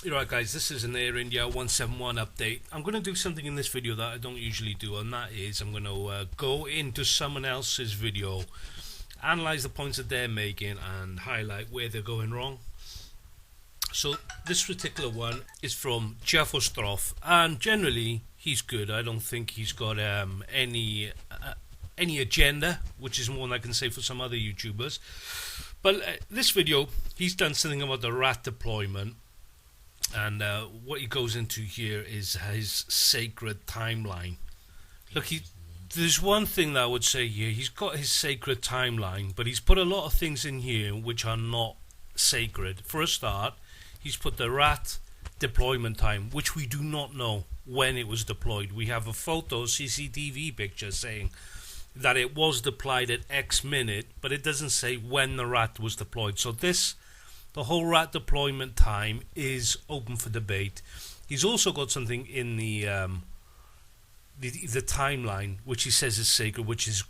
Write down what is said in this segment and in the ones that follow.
You're right, guys, this is an Air India 171 update. I'm going to do something in this video that I don't usually do, and that is I'm going to go into someone else's video, analyze the points that they're making, and highlight where they're going wrong. So this particular one is from Jeffostroff, and generally he's good. I don't think he's got any agenda, which is more than I can say for some other YouTubers. But this video, he's done something about the rat deployment. And what he goes into here is his sacred timeline. Look, there's one thing that I would say here. He's got his sacred timeline, but he's put a lot of things in here which are not sacred. For a start, he's put the rat deployment time, which we do not know when it was deployed. We have a photo, CCTV picture saying that it was deployed at X minute, but it doesn't say when the rat was deployed. So the whole rat deployment time is open for debate. He's also got something in the timeline which he says is sacred, which is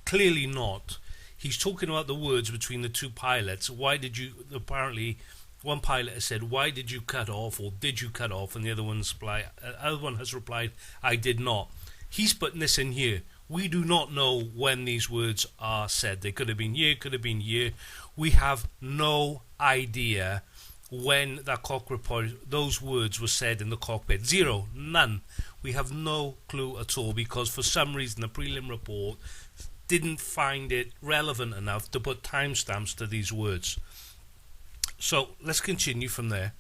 clearly not. He's talking about the words between the two pilots. Apparently one pilot has said, "Why did you cut off?" or "Did you cut off?" and the other one has replied, "I did not." He's putting this in here. We do not know when these words are said. They could have been here, could have been here. We have no idea when that those words were said in the cockpit. Zero, none. We have no clue at all, because for some reason the prelim report didn't find it relevant enough to put timestamps to these words. So let's continue from there.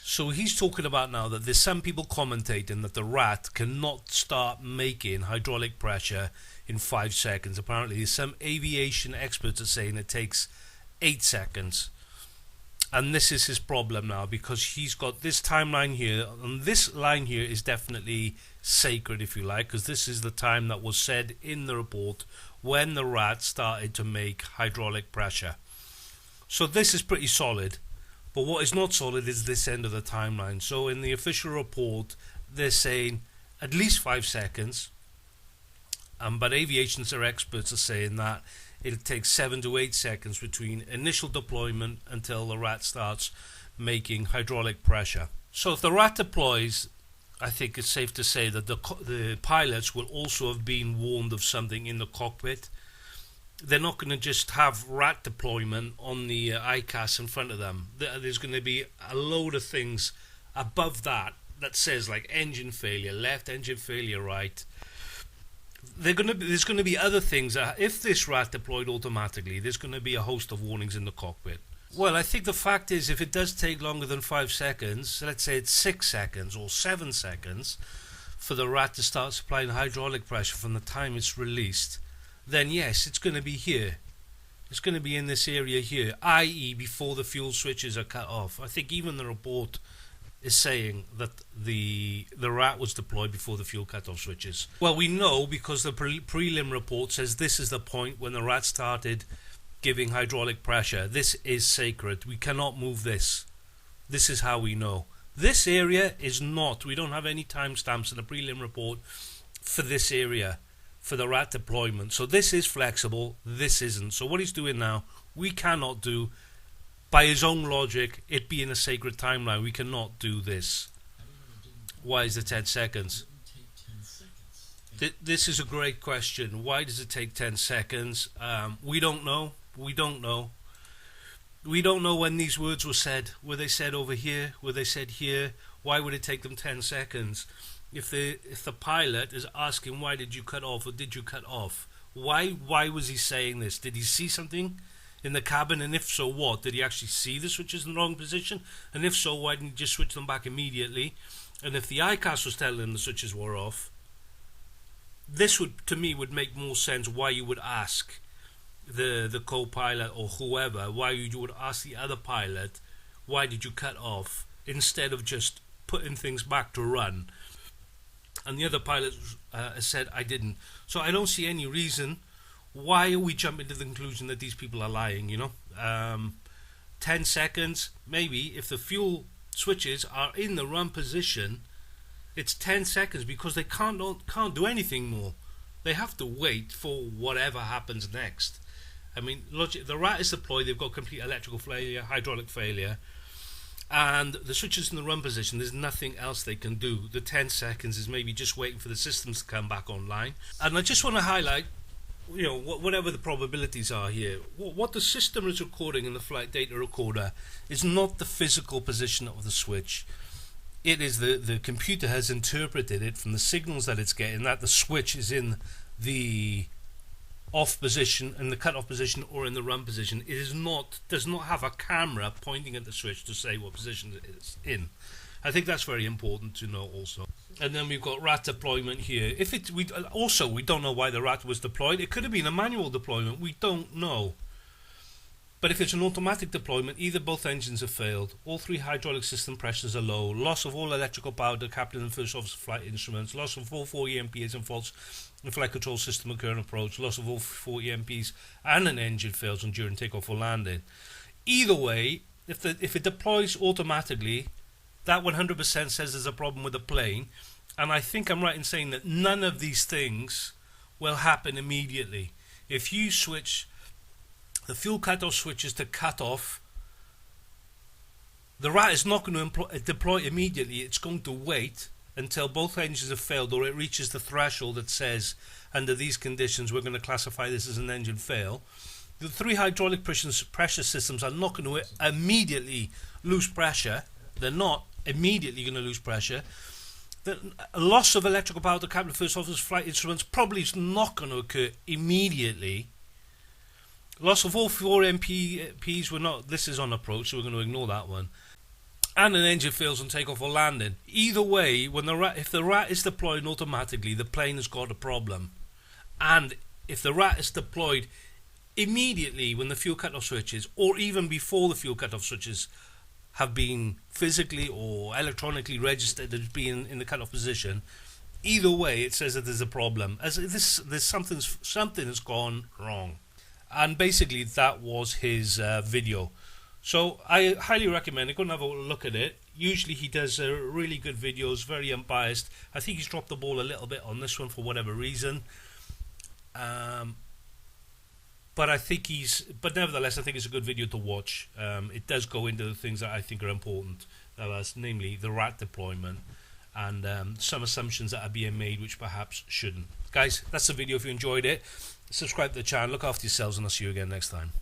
So he's talking about now that there's some people commentating that the rat cannot start making hydraulic pressure in 5 seconds. Apparently there's some aviation experts are saying it takes 8 seconds. And this is his problem now, because he's got this timeline here, and this line here is definitely sacred, if you like, because this is the time that was said in the report when the rat started to make hydraulic pressure. So this is pretty solid. But what is not solid is this end of the timeline. So in the official report, they're saying at least 5 seconds. But aviation experts are saying that it'll take 7 to 8 seconds between initial deployment until the rat starts making hydraulic pressure. So if the rat deploys, I think it's safe to say that the pilots will also have been warned of something in the cockpit. They're not going to just have rat deployment on the ICAS in front of them. There's going to be a load of things above that says like engine failure, left engine failure, right. There's going to be other things. If this rat deployed automatically, there's going to be a host of warnings in the cockpit. Well, I think the fact is, if it does take longer than 5 seconds, let's say it's 6 seconds or 7 seconds for the rat to start supplying hydraulic pressure from the time it's released, then yes, it's going to be here. It's going to be in this area here, i.e. before the fuel switches are cut off. I think even the report is saying that the rat was deployed before the fuel cut-off switches. Well, we know because the prelim report says this is the point when the rat started giving hydraulic pressure. This is sacred. We cannot move this. This is how we know. This area is not. We don't have any timestamps in the prelim report for this area, for the rat deployment. So this is flexible, this isn't. So what he's doing now, we cannot do, by his own logic, it being a sacred timeline, we cannot do this. Why is it 10 seconds? This is a great question. Why does it take 10 seconds? We don't know. We don't know. We don't know when these words were said. Were they said over here? Were they said here? Why would it take them 10 seconds? If the pilot is asking, why did you cut off, or did you cut off? Why was he saying this? Did he see something in the cabin? And if so, what? Did he actually see the switches in the wrong position? And if so, why didn't he just switch them back immediately? And if the ICAS was telling him the switches were off, this to me would make more sense why you would ask the co-pilot or whoever, why you would ask the other pilot, why did you cut off, instead of just putting things back to run. And the other pilot said, I didn't. So I don't see any reason why are we jumping to the conclusion that these people are lying, 10 seconds, maybe, if the fuel switches are in the run position, it's 10 seconds because they can't do anything more. They have to wait for whatever happens next. I mean, the rat is deployed, they've got complete electrical failure, hydraulic failure. and the switch is in the run position. There's nothing else they can do. The 10 seconds is maybe just waiting for the systems to come back online. And I just want to highlight, whatever the probabilities are here, what the system is recording in the flight data recorder is not the physical position of the switch. It is the computer has interpreted it from the signals that it's getting, that the switch is in the off position, in the cut-off position, or in the run position. It does not have a camera pointing at the switch to say what position it is in. I think that's very important to know also. And then we've got RAT deployment here. We don't know why the RAT was deployed. It could have been a manual deployment. We don't know. But if it's an automatic deployment, either both engines have failed, all 3 hydraulic system pressures are low, loss of all electrical power to captain and first officer flight instruments, loss of all 4 EMPs and faults in flight control system and current approach, loss of all 4 EMPs and an engine fails on during takeoff or landing. Either way, if it deploys automatically, that 100% says there's a problem with the plane, and I think I'm right in saying that none of these things will happen immediately. If you switch the fuel cut-off switches to cut off, the RAT is not going to deploy immediately. It's going to wait until both engines have failed, or it reaches the threshold that says, under these conditions, we're going to classify this as an engine fail. The 3 hydraulic pressure systems are not going to immediately lose pressure. They're not immediately going to lose pressure. The loss of electrical power to captain and first officer's flight instruments probably is not going to occur immediately. Loss of all 4 MPs, this is on approach, so we're going to ignore that one. And an engine fails on takeoff or landing. Either way, if the RAT is deployed automatically, the plane has got a problem. And if the RAT is deployed immediately when the fuel cut-off switches, or even before the fuel cut-off switches have been physically or electronically registered as being in the cut-off position, either way it says that there's a problem. Something has gone wrong. And basically that was his video. So I highly recommend it. Go and have a look at it. Usually he does really good videos, very unbiased. I think he's dropped the ball a little bit on this one for whatever reason. But nevertheless, I think it's a good video to watch. It does go into the things that I think are important, namely the RAT deployment and some assumptions that are being made which perhaps shouldn't. Guys, that's the video. If you enjoyed it, subscribe to the channel, look after yourselves, and I'll see you again next time.